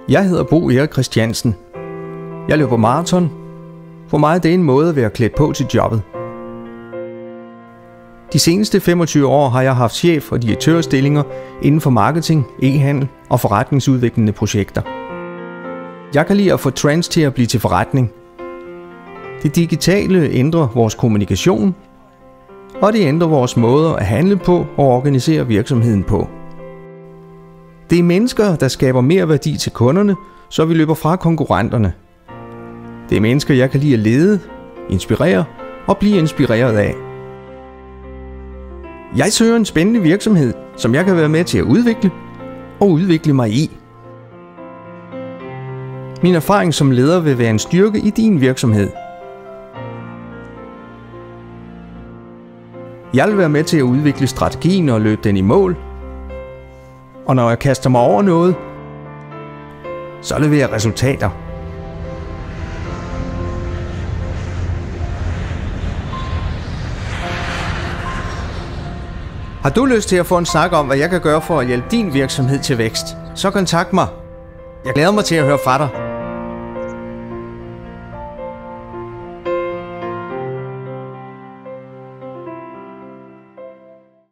Jeg hedder Bo Erik Christiansen. Jeg løber maraton. For mig er det en måde at være klædt på til jobbet. De seneste 25 år har jeg haft chef- og direktørstillinger inden for marketing, e-handel og forretningsudviklende projekter. Jeg kan lide at få trends til at blive til forretning. Det digitale ændrer vores kommunikation, og det ændrer vores måder at handle på og organisere virksomheden på. Det er mennesker, der skaber mere værdi til kunderne, så vi løber fra konkurrenterne. Det er mennesker, jeg kan lide at lede, inspirere og blive inspireret af. Jeg søger en spændende virksomhed, som jeg kan være med til at udvikle og udvikle mig i. Min erfaring som leder vil være en styrke i din virksomhed. Jeg vil være med til at udvikle strategien og løbe den i mål. Og når jeg kaster mig over noget, så leverer jeg resultater. Har du lyst til at få en snak om, hvad jeg kan gøre for at hjælpe din virksomhed til vækst? Så kontakt mig. Jeg glæder mig til at høre fra dig.